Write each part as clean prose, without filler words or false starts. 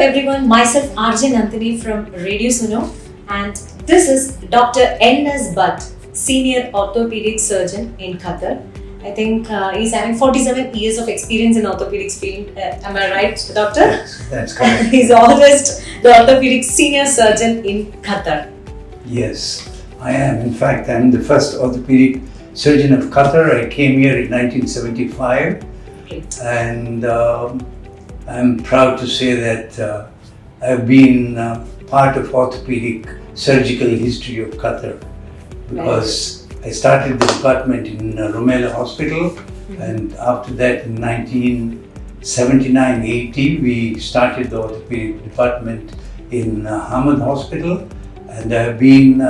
everyone, myself RJ Nandini from Radio Suno, and this is Dr.N as Bhat, Senior Orthopedic Surgeon in Qatar. I think he's having 47 years of experience in orthopedics field. Am I right, doctor? That's correct. He's almost the orthopedic senior surgeon in Qatar. Yes, I am. In fact, I'm the first orthopedic surgeon of Qatar. I came here in 1975. Great. And I'm proud to say that I've been part of orthopedic surgical history of Qatar, because I started the department in Rumeila Hospital, and after that in 1979-80 we started the orthopedic department in Hamad Hospital, and I have been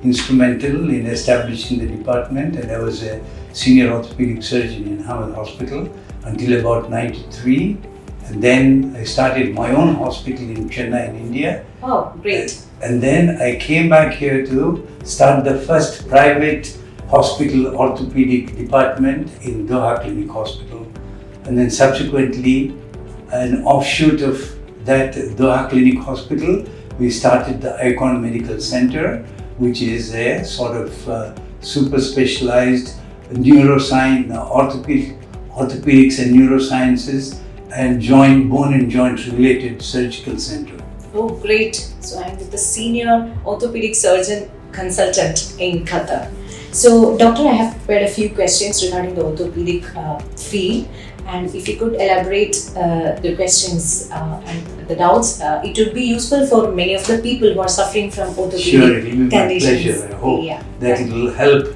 instrumental in establishing the department, and I was a senior orthopedic surgeon in Hamad Hospital until about 93, and then I started my own hospital in Chennai in India. Oh, great. And then I came back here to start the first private hospital orthopedic department in Doha Clinic Hospital. And then subsequently, an offshoot of that Doha Clinic Hospital, we started the Icon Medical Center, which is a sort of super specialized neuroscience, orthopedics and neurosciences, and bone and joint related surgical center. Oh, great. So I'm with the senior orthopedic surgeon consultant in Qatar. So, doctor, I have prepared a few questions regarding the orthopedic field, and if you could elaborate the questions and the doubts, it would be useful for many of the people who are suffering from orthopedic Sure, it will be my conditions. pleasure. I hope that it will help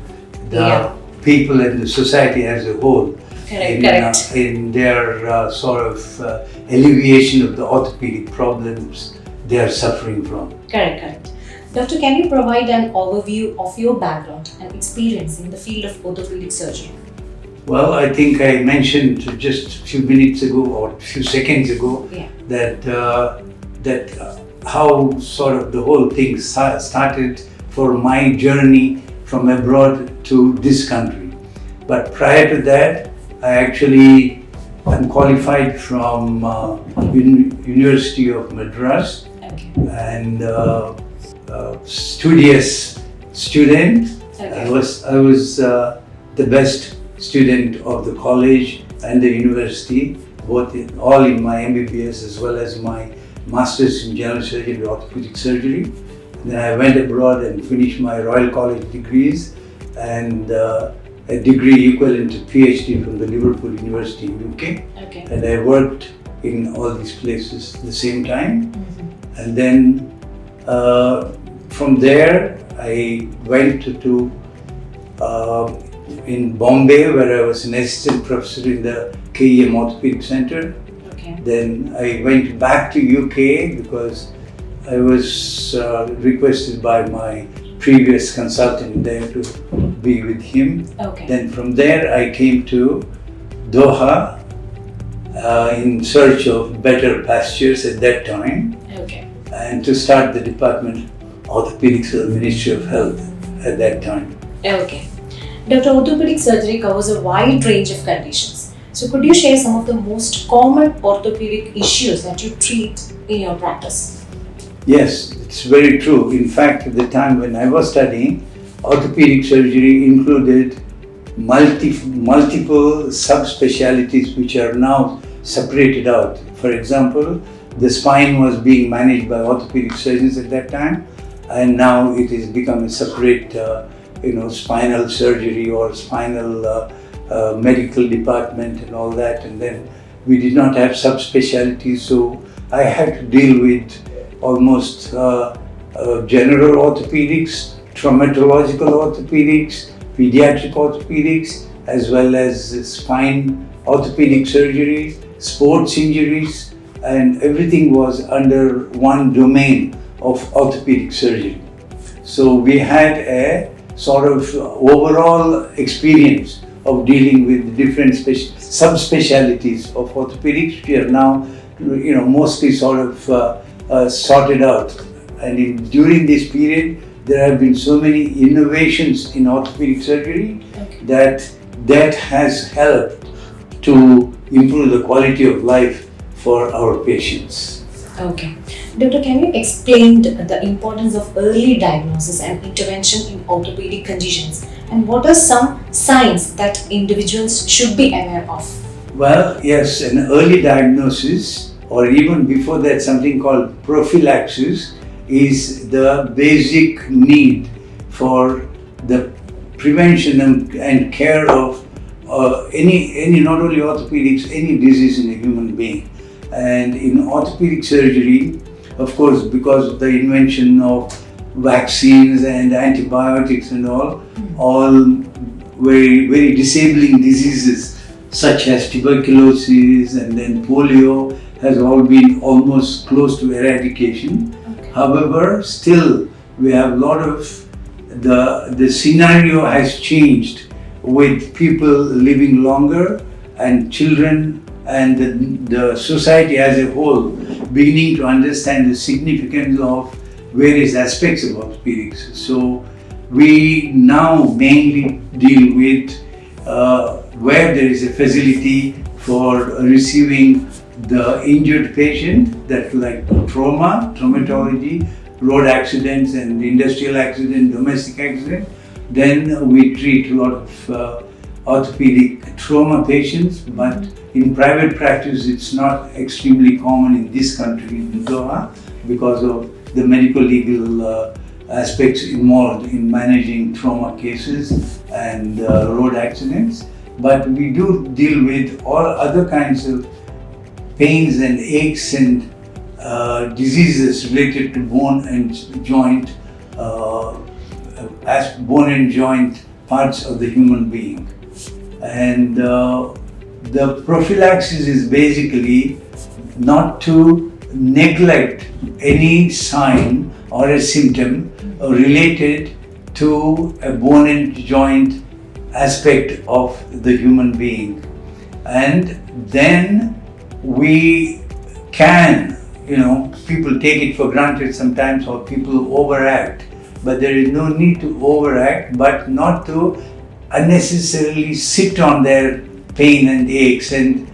the people and the society as a whole in their sort of alleviation of the orthopedic problems they are suffering from. Correct. Doctor, can you provide an overview of your background and experience in the field of orthopedic surgery? Well, I think I mentioned just a few minutes ago or a few seconds ago that how sort of the whole thing started for my journey from abroad to this country. But prior to that, I'm qualified from University of Madras, and studious student. I was the best student of the college and the university, all in my MBBS as well as my Masters in General Surgery and Orthopedic Surgery. And then I went abroad and finished my Royal College degrees, and a degree equivalent to PhD from the Liverpool University in UK. And I worked in all these places at the same time. And then from there I went to in Bombay, where I was an assistant professor in the KEM Orthopedic Center. Then I went back to UK because I was requested by my previous consultant there to be with him. Then from there I came to Doha in search of better pastures at that time, and to start the department orthopedics of the Ministry of Health at that time. Doctor, orthopedic surgery covers a wide range of conditions. So could you share some of the most common orthopedic issues that you treat in your practice? Yes, it's very true. In fact, at the time when I was studying, orthopedic surgery included multiple subspecialties which are now separated out. For example, the spine was being managed by orthopedic surgeons at that time, and now it has become a separate spinal surgery or spinal medical department and all that. And then we did not have subspecialties, so I had to deal with almost general orthopedics, traumatological orthopedics, pediatric orthopedics, as well as spine orthopedic surgery, sports injuries, and everything was under one domain of orthopedic surgery. So we had a sort of overall experience of dealing with different subspecialties of orthopedics, which are now mostly sort of sorted out. And during this period, there have been so many innovations in orthopedic surgery that has helped to improve the quality of life for our patients. Okay. Doctor, can you explain the importance of early diagnosis and intervention in orthopedic conditions? And what are some signs that individuals should be aware of? Well, yes, an early diagnosis, or even before that, something called prophylaxis, is the basic need for the prevention and care of any not only orthopedics, any disease in a human being. And in orthopedic surgery, of course, because of the invention of vaccines and antibiotics and all very, very disabling diseases such as tuberculosis and then polio has all been almost close to eradication. Okay. However, still we have a lot of the scenario has changed with people living longer and children and the society as a whole beginning to understand the significance of various aspects of orthopedics. So we now mainly deal with where there is a facility for receiving the injured patient, that like traumatology, road accidents and industrial accident, domestic accident. Then we treat a lot of orthopedic trauma patients, but in private practice it's not extremely common in this country, in Doha, because of the medical legal aspects involved in managing trauma cases and road accidents. But we do deal with all other kinds of pains and aches and diseases related to bone and joint, as bone and joint parts of the human being. And the prophylaxis is basically not to neglect any sign or a symptom related to a bone and joint aspect of the human being. And then we can, people take it for granted sometimes, or people overact, but there is no need to overact, but not to unnecessarily sit on their pain and aches and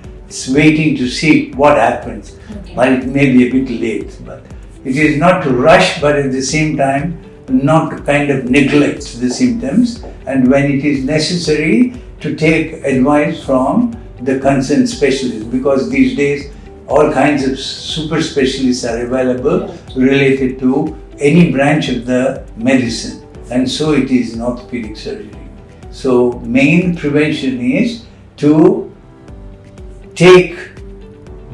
waiting to see what happens. Okay. But it may be a bit late, but it is not to rush, but at the same time not to kind of neglect the symptoms, and when it is necessary to take advice from the concerned specialist, because these days all kinds of super specialists are available related to any branch of the medicine, and so it is in orthopedic surgery. So main prevention is to take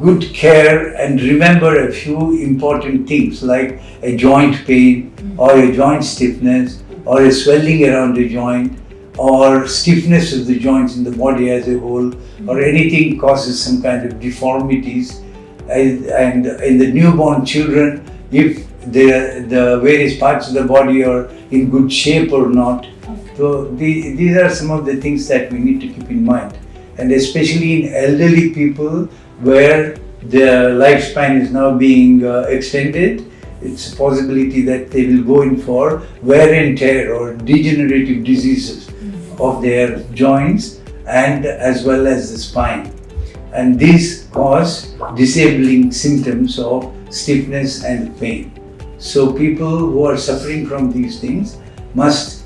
good care and remember a few important things like a joint pain or a joint stiffness or a swelling around the joint or stiffness of the joints in the body as a whole, or anything causes some kind of deformities. And in the newborn children, if the various parts of the body are in good shape or not. So these are some of the things that we need to keep in mind, and especially in elderly people where their lifespan is now being extended, it's a possibility that they will go in for wear and tear or degenerative diseases of their joints and as well as the spine. And these cause disabling symptoms of stiffness and pain. So people who are suffering from these things must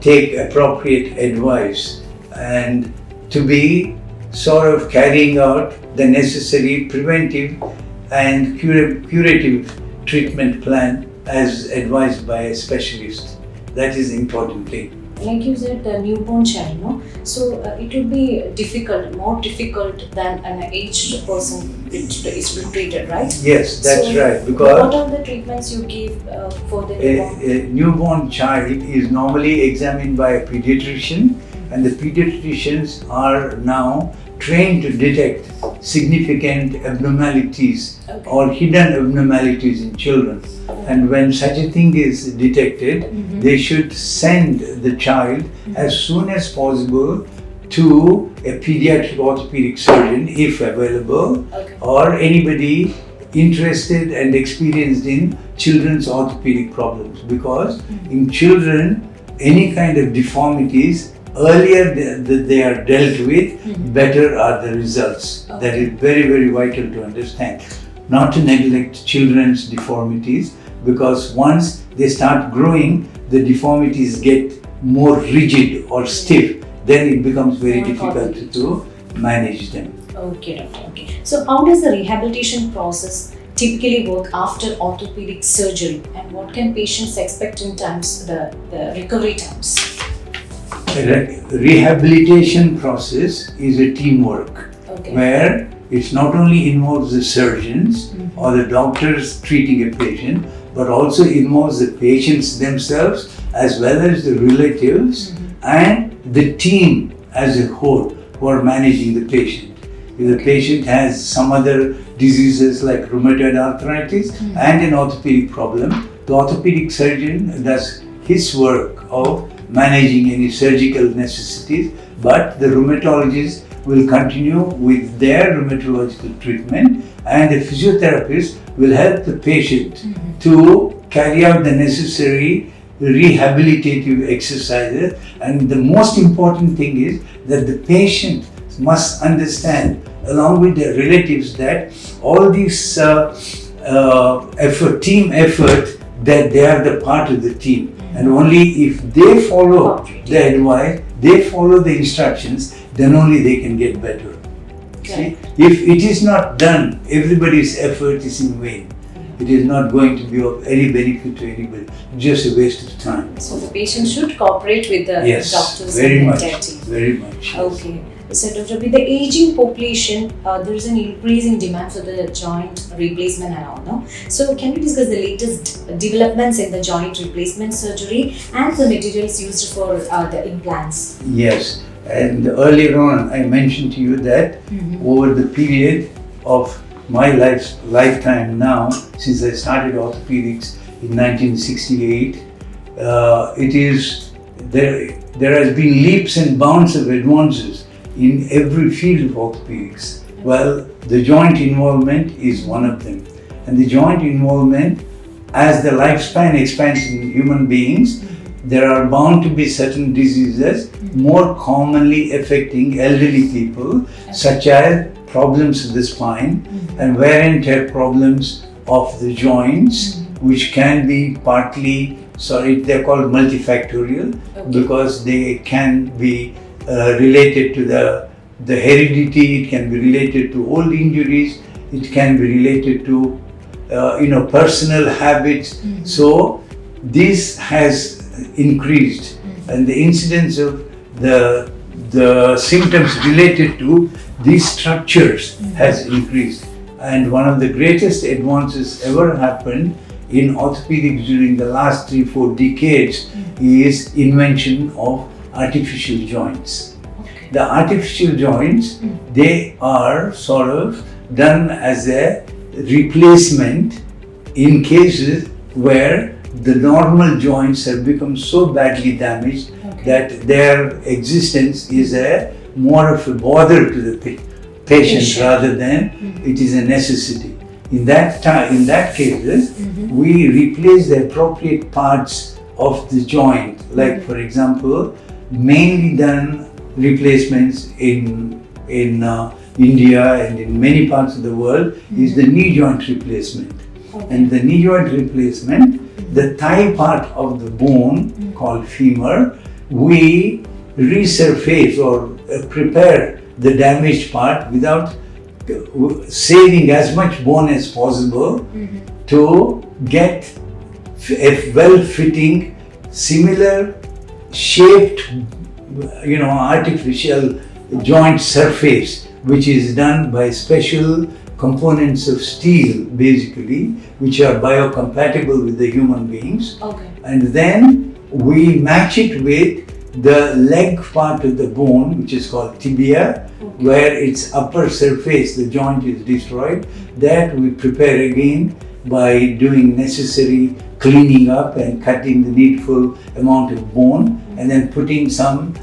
take appropriate advice and to be sort of carrying out the necessary preventive and curative treatment plan as advised by a specialist. That is the important thing. Like you said, the newborn child, no? So it would be more difficult than an aged person which is treated, right? Yes, that's so right. Because what are the treatments you give for the newborn? A newborn child is normally examined by a pediatrician, and the pediatricians are now trained to detect significant abnormalities or hidden abnormalities in children. And when such a thing is detected, they should send the child as soon as possible to a pediatric orthopedic surgeon if available, or anybody interested and experienced in children's orthopedic problems, because in children any kind of deformities, earlier they are dealt with, better are the results. That is very, very vital to understand. not to neglect children's deformities, because once they start growing, the deformities get more rigid or stiff, then it becomes very difficult to manage them. Okay, doctor. Okay. So, how does the rehabilitation process typically work after orthopedic surgery, and what can patients expect in terms the recovery times? The rehabilitation process is a teamwork, where it's not only involves the surgeons or the doctors treating a patient, but also involves the patients themselves as well as the relatives and the team as a whole who are managing the patient. If the patient has some other diseases like rheumatoid arthritis and an orthopedic problem, the orthopedic surgeon does his work of managing any surgical necessities, but the rheumatologist will continue with their rheumatological treatment, and the physiotherapist will help the patient to carry out the necessary rehabilitative exercises. And the most important thing is that the patient must understand, along with their relatives, that all this team effort, that they are the part of the team. And only if they follow the advice, they follow the instructions, then only they can get better. See? If it is not done, everybody's effort is in vain. It is not going to be of any benefit to anybody, just a waste of time. So the patient should cooperate with the doctors very and much, their team. very much. Yes. Okay. So Dr. With the aging population, there is an increasing demand for the joint replacement and all, no? So can you discuss the latest developments in the joint replacement surgery and the materials used for the implants? Yes, and earlier on I mentioned to you that over the period of my lifetime now, since I started orthopedics in 1968, there has been leaps and bounds of advances in every field of orthopedics. Well, the joint involvement is one of them. And the joint involvement, as the lifespan expands in human beings, there are bound to be certain diseases more commonly affecting elderly people, such as problems of the spine and wear and tear problems of the joints, which can be partly, they're called multifactorial, because they can be related to the heredity, it can be related to old injuries, it can be related to personal habits. So this has increased, and the incidence of the symptoms related to these structures has increased. And one of the greatest advances ever happened in orthopedics during the last 3-4 decades is invention of artificial joints. The artificial joints, they are sort of done as a replacement in cases where the normal joints have become so badly damaged that their existence is more of a bother to the patient rather than it is a necessity. In that cases, we replace the appropriate parts of the joint, like for example, mainly done replacements in India and in many parts of the world is the knee joint replacement. And the knee joint replacement, the thigh part of the bone called femur, we resurface or prepare the damaged part without saving as much bone as possible to get a well-fitting, similar shaped, artificial joint surface, which is done by special components of steel, basically, which are biocompatible with the human beings. And then we match it with the leg part of the bone, which is called tibia, where its upper surface, the joint is destroyed. That we prepare again by doing necessary cleaning up and cutting the needful amount of bone, and then putting some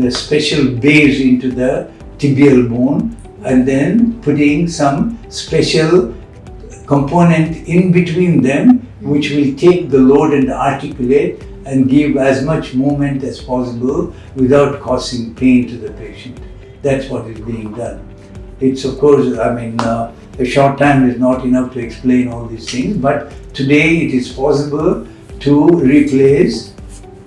special base into the tibial bone, and then putting some special component in between them, which will take the load and articulate and give as much movement as possible without causing pain to the patient. That's what is being done. It's of course, A short time is not enough to explain all these things, but today it is possible to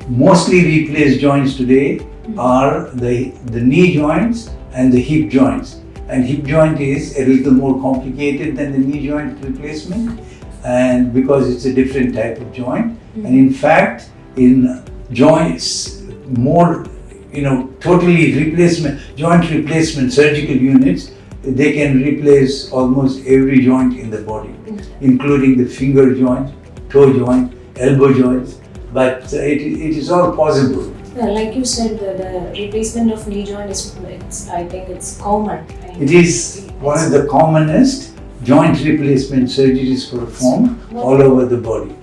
mostly replace joints today are the knee joints and the hip joints. And hip joint is a little more complicated than the knee joint replacement, and because it's a different type of joint. And in fact, in joints, more totally joint replacement surgical units, they can replace almost every joint in the body, including the finger joint, toe joint, elbow joints. But it is all possible. Yeah, like you said, the replacement of knee joint I think it's common. It is one of the commonest joint replacement surgeries performed all over the body,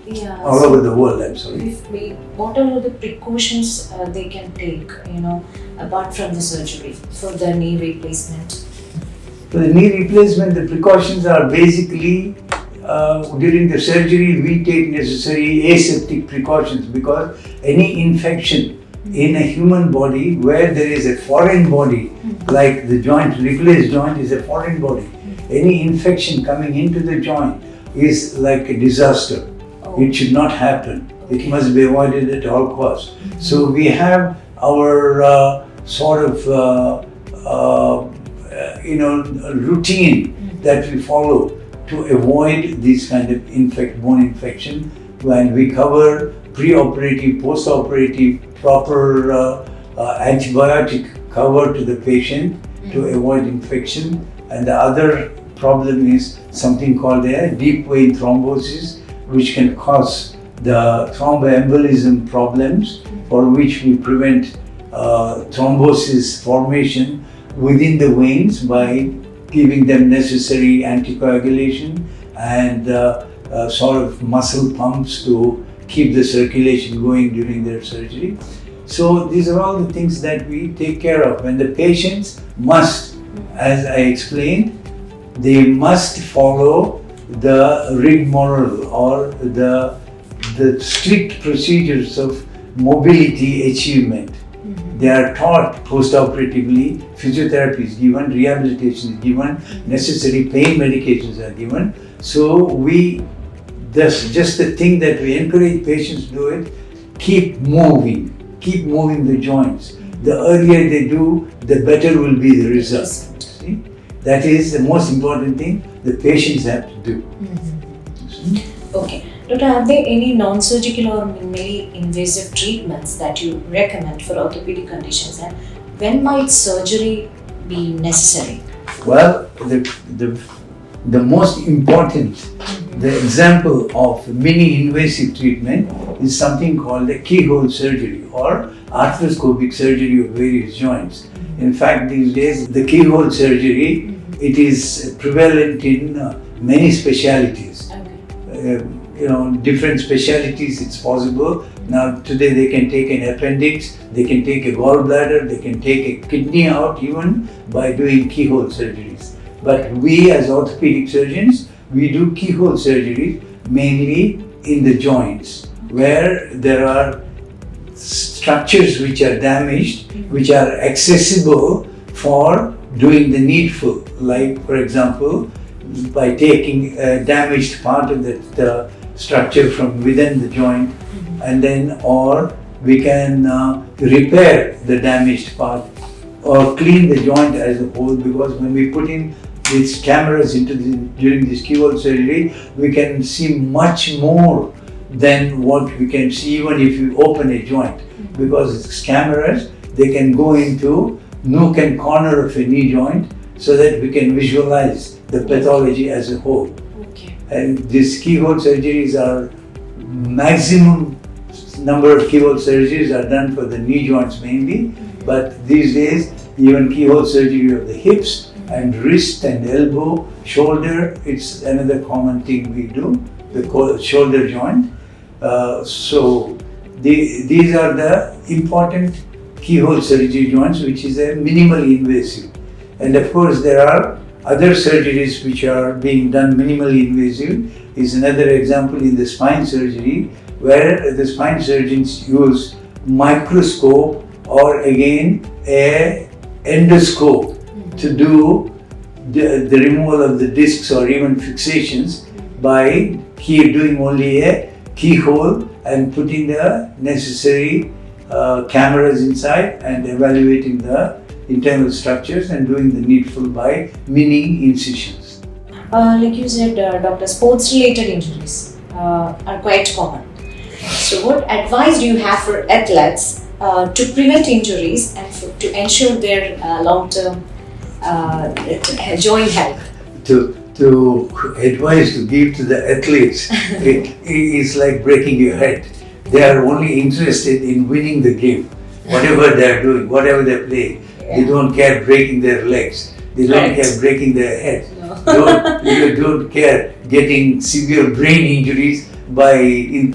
all over the world. I'm sorry. What are the precautions they can take, apart from the surgery for the knee replacement? For the knee replacement, the precautions are basically during the surgery we take necessary aseptic precautions, because any infection in a human body where there is a foreign body, like the replaced joint is a foreign body, any infection coming into the joint is like a disaster. It should not happen. It must be avoided at all costs. So we have our routine that we follow to avoid these kind of bone infection, when we cover pre-operative, post-operative, proper antibiotic cover to the patient to avoid infection. And the other problem is something called a deep vein thrombosis, which can cause the thromboembolism problems, for which we prevent thrombosis formation within the veins by giving them necessary anticoagulation and muscle pumps to keep the circulation going during their surgery. So these are all the things that we take care of. And the patients must, as I explained, they must follow the rigmarole or the strict procedures of mobility achievement. They are taught post-operatively, physiotherapy is given, rehabilitation is given, necessary pain medications are given. So that's just the thing that we encourage patients to do it. Keep moving the joints. The earlier they do, the better will be the result. See? That is the most important thing the patients have to do. Okay. Doctor, are there any non-surgical or minimally invasive treatments that you recommend for orthopedic conditions, and when might surgery be necessary? Well, the most important, the example of mini-invasive treatment is something called the keyhole surgery or arthroscopic surgery of various joints. In fact, these days, the keyhole surgery, it is prevalent in many specialties. Different specialties it's possible. Now today they can take an appendix, they can take a gallbladder, they can take a kidney out even by doing keyhole surgeries. But we as orthopedic surgeons, we do keyhole surgery mainly in the joints where there are structures which are damaged, which are accessible for doing the needful. Like for example, by taking a damaged part of the structure from within the joint, and then or we can repair the damaged part or clean the joint as a whole, because when we put in these cameras during this keyhole surgery, we can see much more than what we can see even if you open a joint, because it's cameras, they can go into nook and corner of a knee joint so that we can visualize the pathology as a whole. Okay. And these keyhole surgeries are maximum number of keyhole surgeries are done for the knee joints mainly, but these days even keyhole surgery of the hips and wrist and elbow, shoulder, it's another common thing we do, the shoulder joint. So these are the important keyhole surgery joints, which is a minimally invasive. And of course there are other surgeries which are being done minimally invasive. Is another example in the spine surgery, where the spine surgeons use microscope or again a endoscope to do the removal of the discs or even fixations by doing only a keyhole and putting the necessary cameras inside and evaluating the internal structures and doing the needful by mini incisions. Like you said, doctor, sports-related injuries are quite common. So what advice do you have for athletes to prevent injuries and to ensure their long-term joint health? To advise to give to the athletes, it is like breaking your head. They are only interested in winning the game, whatever they are doing, whatever they are playing. Yeah. They don't care breaking their legs. They don't care breaking their head. No. You don't care getting severe brain injuries by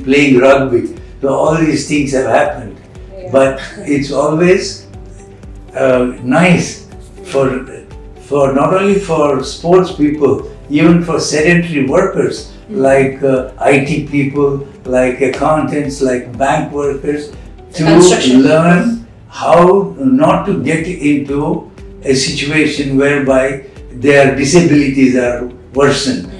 playing rugby. So all these things have happened. Yeah. But it's always nice for not only for sports people, even for sedentary workers like IT people, like accountants, like bank workers, to learn how not to get into a situation whereby their disabilities are worsened.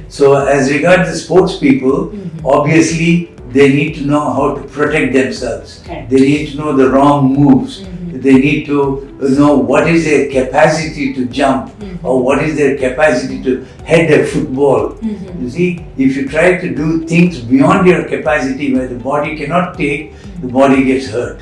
So as regards the sports people, obviously they need to know how to protect themselves. Okay. They need to know the wrong moves. They need to know what is their capacity to jump or what is their capacity to head a football. You see, if you try to do things beyond your capacity where the body cannot take, the body gets hurt.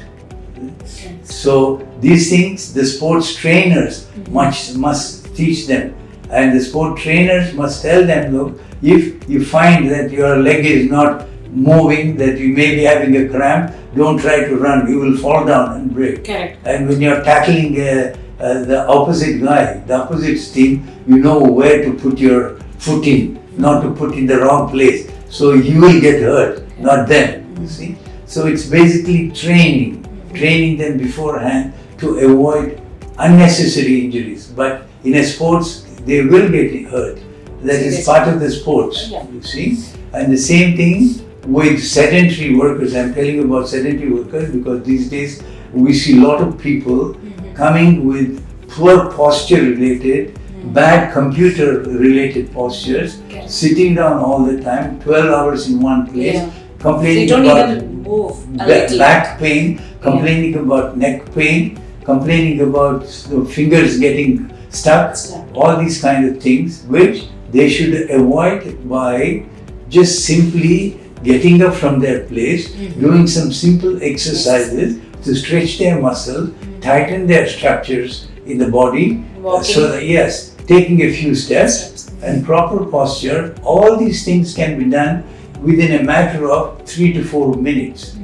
So these things the sports trainers must teach them, and the sport trainers must tell them, look, if you find that your leg is not moving, that you may be having a cramp, don't try to run, you will fall down and break. Correct. And when you're tackling the opposite guy, the opposite team, you know where to put your foot in, not to put in the wrong place. So you will get hurt, not them, you see. So it's basically training them beforehand to avoid unnecessary injuries. But in a sports, they will get hurt. That is part of the sports, you see. And the same thing with sedentary workers. I'm telling you about sedentary workers because these days we see a lot of people coming with poor posture related, bad computer related postures, sitting down all the time, 12 hours in one place, complaining about back pain, complaining about neck pain, complaining about the fingers getting stuck, all these kind of things which they should avoid by just simply getting up from their place, doing some simple exercises to stretch their muscles, tighten their structures in the body. So that, taking a few steps and proper posture, all these things can be done within a matter of 3 to 4 minutes.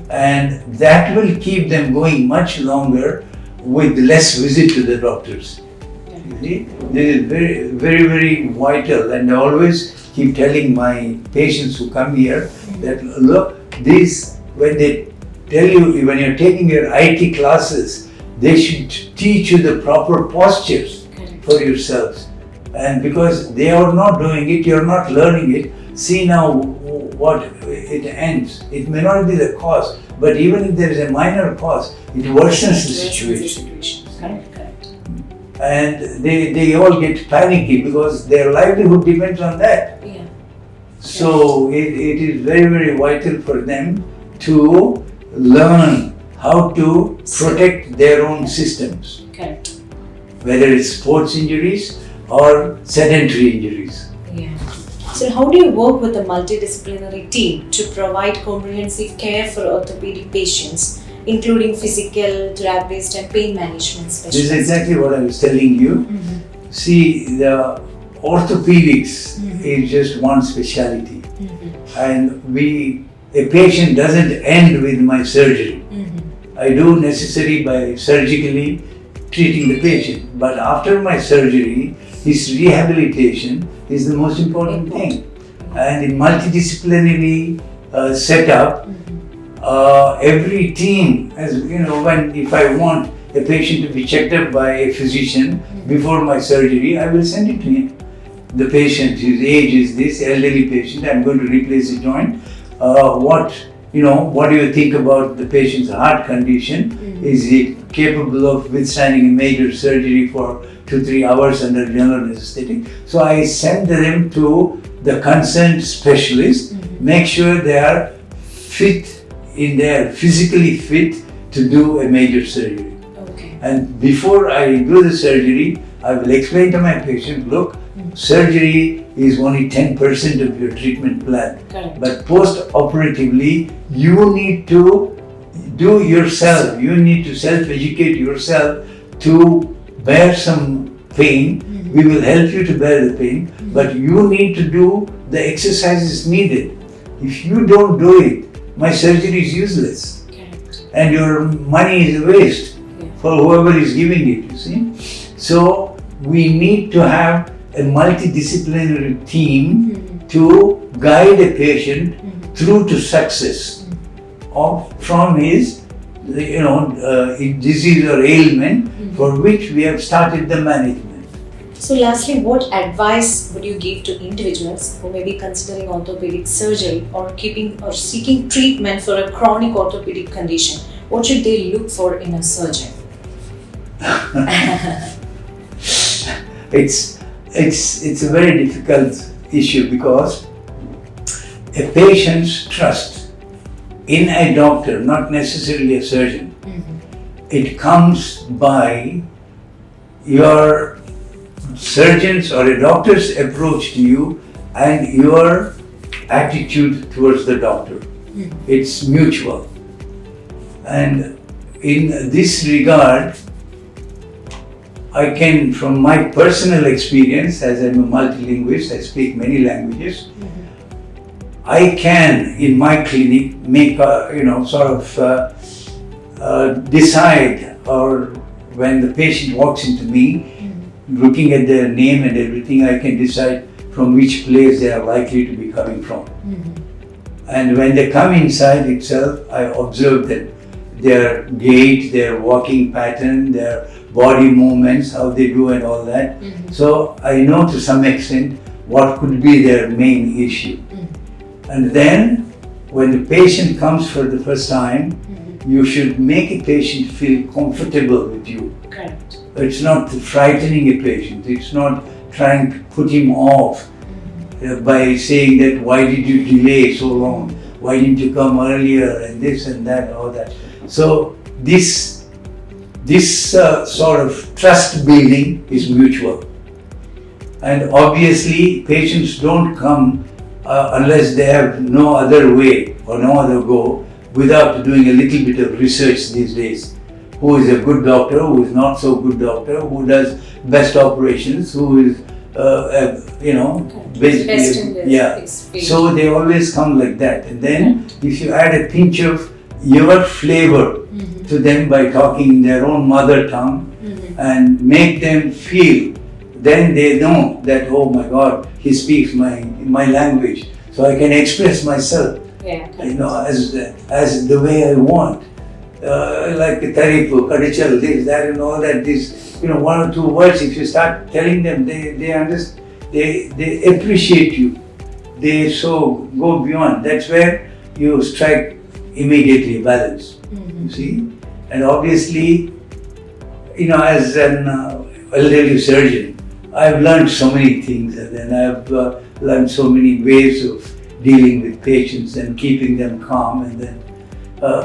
And that will keep them going much longer with less visit to the doctors. You see, this is very, very, very vital, and I always keep telling my patients who come here that look, when they tell you, when you're taking your IT classes, they should teach you the proper postures for yourselves. And because they are not doing it, you're not learning it, see now what it ends. It may not be the cause, but even if there is a minor cause, it worsens the situation. Correct. And they all get panicky because their livelihood depends on that. So it is very, very vital for them to learn how to protect their own systems. Correct. Whether it's sports injuries or sedentary injuries. So how do you work with a multidisciplinary team to provide comprehensive care for orthopedic patients, including physical therapists and pain management specialists? This is exactly what I was telling you. See, the orthopedics is just one specialty, and a patient doesn't end with my surgery. I do necessary by surgically treating the patient, but after my surgery, his rehabilitation is the most important thing. And in multidisciplinary setup, every team, as you know, if I want a patient to be checked up by a physician before my surgery, I will send it to him. The patient, his age is this, elderly patient, I'm going to replace a joint. What what do you think about the patient's heart condition? Is he capable of withstanding a major surgery for 2-3 hours under general anesthetic? So I send them to the concerned specialist, make sure they are physically fit to do a major surgery. Okay. And before I do the surgery, I will explain to my patient, look, surgery is only 10% of your treatment plan. Correct. But post-operatively, you need to do yourself, you need to self-educate yourself to bear some pain. We will help you to bear the pain, but you need to do the exercises needed. If you don't do it, my surgery is useless. Correct. And your money is a waste for whoever is giving it, you see. So we need to have a multidisciplinary team to guide a patient through to success from his disease or ailment for which we have started the management. So lastly, what advice would you give to individuals who may be considering orthopedic surgery or seeking treatment for a chronic orthopedic condition? What should they look for in a surgeon? It's a very difficult issue because a patient's trust in a doctor, not necessarily a surgeon, it comes by your surgeon's or a doctor's approach to you and your attitude towards the doctor. It's mutual. And in this regard, I can, from my personal experience, as I'm a multilingualist, I speak many languages, I can, in my clinic, make decide, or when the patient walks into me, looking at their name and everything, I can decide from which place they are likely to be coming from. And when they come inside itself, I observe them, their gait, their walking pattern, their body movements, how they do and all that. So I know to some extent what could be their main issue. And then when the patient comes for the first time, you should make a patient feel comfortable with you. Correct. It's not frightening a patient, it's not trying to put him off by saying that why did you delay so long, why didn't you come earlier, and this and that, all that. So this sort of trust building is mutual. And obviously patients don't come unless they have no other way or no other go without doing a little bit of research these days. Who is a good doctor, who is not so good doctor, who does best operations, who is basically, so they always come like that. And then if you add a pinch of your flavor to them by talking in their own mother tongue and make them feel, then they know that, oh my God, he speaks my language, so I can express myself, as the way I want. Like Taripu, Kadichal, this, that, and all that. This, one or two words. If you start telling them, they understand. They appreciate you. They so go beyond. That's where you strike immediately a balance. You see, and obviously, as an elderly surgeon, I've learned so many things, and then I've learned so many ways of dealing with patients and keeping them calm, and then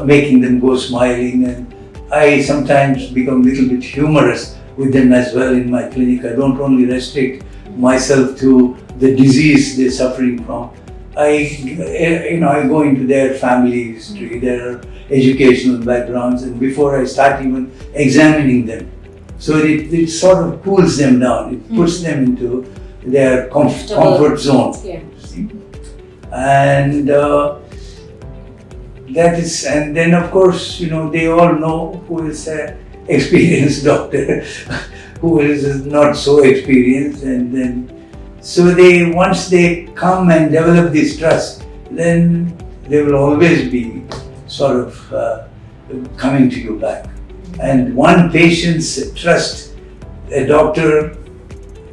making them go smiling. And I sometimes become a little bit humorous with them as well in my clinic. I don't only restrict myself to the disease they're suffering from. I go into their family history, their educational backgrounds, and before I start even examining them. So it sort of cools them down. It puts them into their comfort zone. See? And that is, and then of course, they all know who is an experienced doctor, who is not so experienced, and then, so once they come and develop this trust, then they will always be sort of coming to you back. And one patient's trust a doctor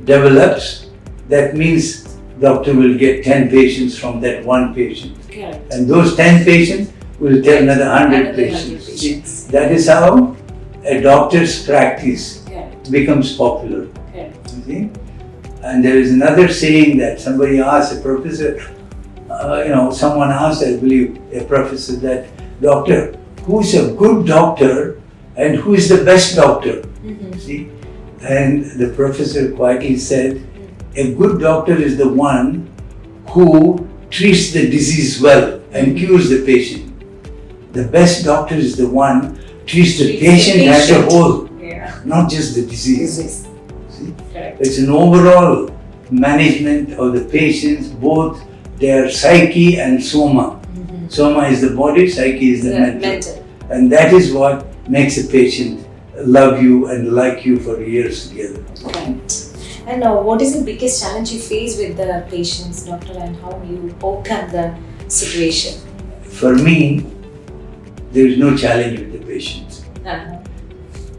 develops, that means doctor will get 10 patients from that one patient. Correct. And those 10 patients will tell another 100 Another 100 patients. patients. See, that is how a doctor's practice Correct. becomes popular. Correct. You see? And there is another saying that somebody asked a professor, someone asked, I believe, a professor that, doctor, who's a good doctor and who is the best doctor? See? And the professor quietly said, a good doctor is the one who treats the disease well and cures the patient. The best doctor is the one who treats the patient as a whole, not just the disease. See? Correct. It's an overall management of the patients, both their psyche and soma. Soma is the body, psyche is the mental. And that is what makes a patient love you and like you for years together. Right. And what is the biggest challenge you face with the patients, doctor, and how you overcome the situation? For me, there is no challenge with the patients.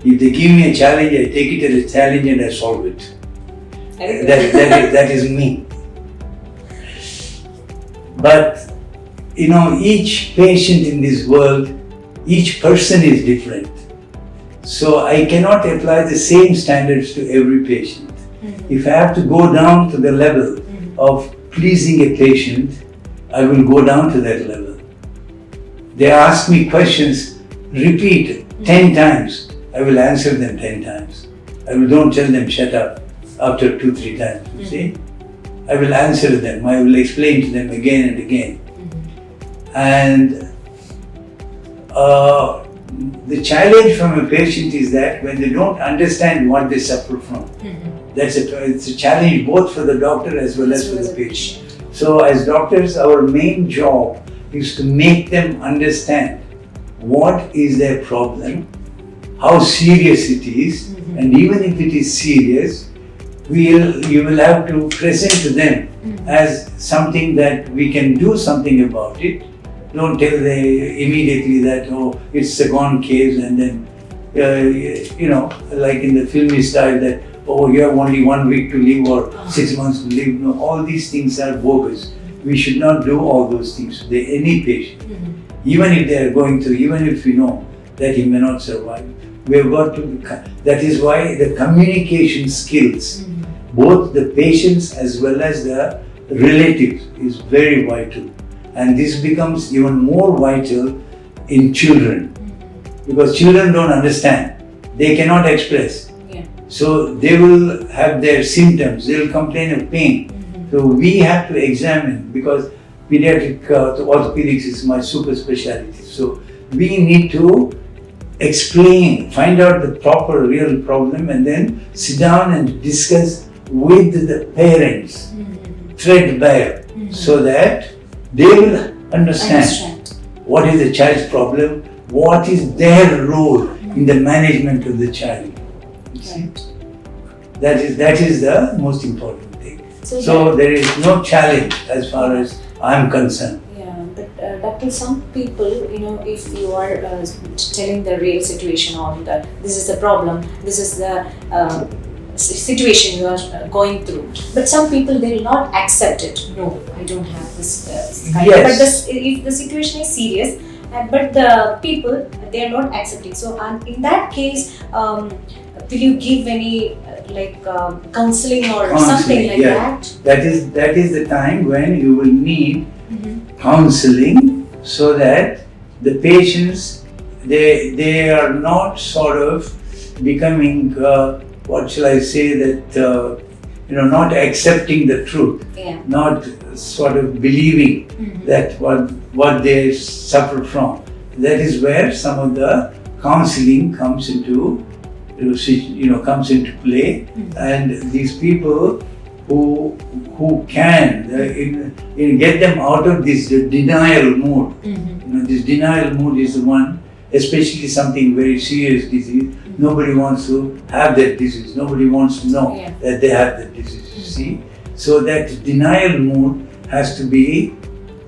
If they give me a challenge, I take it as a challenge and I solve it. That is me. But each patient in this world, each person is different. So I cannot apply the same standards to every patient. If I have to go down to the level of pleasing a patient, I will go down to that level. They ask me questions, repeat 10 times, I will answer them 10 times. Don't tell them shut up after 2-3 times, you see. I will answer them, I will explain to them again and again. And the challenge from a patient is that when they don't understand what they suffer from, it's a challenge both for the doctor as well as for the patient. So as doctors, our main job is to make them understand what is their problem, how serious it is, and even if it is serious, you will have to present to them as something that we can do something about it. Don't tell them immediately that, it's a gone case, and then, like in the filmy style that, you have only 1 week to live or 6 months to live. No, all these things are bogus. We should not do all those things to any patient. Even if they are going through, even if we know that he may not survive. We have got to, that is why the communication skills, both the patients as well as the relatives, is very vital. And this becomes even more vital in children, because children don't understand, they cannot express. So they will have their symptoms, they will complain of pain. So we have to examine, because pediatric orthopedics is my super specialty. So we need to explain, find out the proper real problem, and then sit down and discuss with the parents, threadbare, so that they will understand what is the child's problem, what is their role in the management of the child. You see? That is the most important thing. So there is no challenge as far as I am concerned. But doctor, some people, if you are telling the real situation on that, this is the problem, this is the situation you are going through. But some people, they will not accept it. No, I don't have this kind. Yes. But if the situation is serious, but the people, they are not accepting. So in that case, will you give any counseling or something like that? That is the time when you will need counseling, so that the patients, they are not sort of becoming what shall I say, that not accepting the truth, not sort of believing that what they suffer from. That is where some of the counseling comes into play, and these people who can get them out of this denial mood. This denial mood is the one, especially something very serious disease. Nobody wants to have that disease. Nobody wants to know that they have that disease. You see, so that denial mood has to be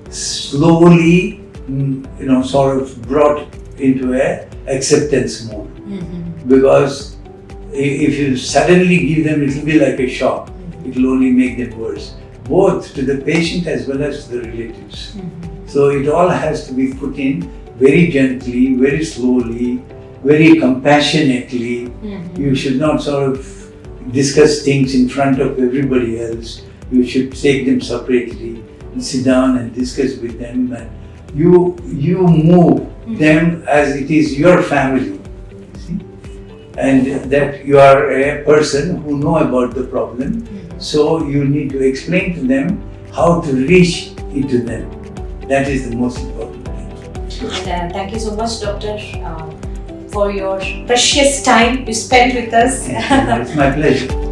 slowly, sort of brought into a acceptance mode. Because if you suddenly give them, it will be like a shock. It will only make them worse, both to the patient as well as to the relatives. So it all has to be put in very gently, very slowly, very compassionately. You should not sort of discuss things in front of everybody else. You should take them separately and sit down and discuss with them. And you move them as it is your family. See? And that you are a person who know about the problem. So you need to explain to them how to reach into them. That is the most important thing. And thank you so much, Doctor, for your precious time you spent with us. It's my pleasure.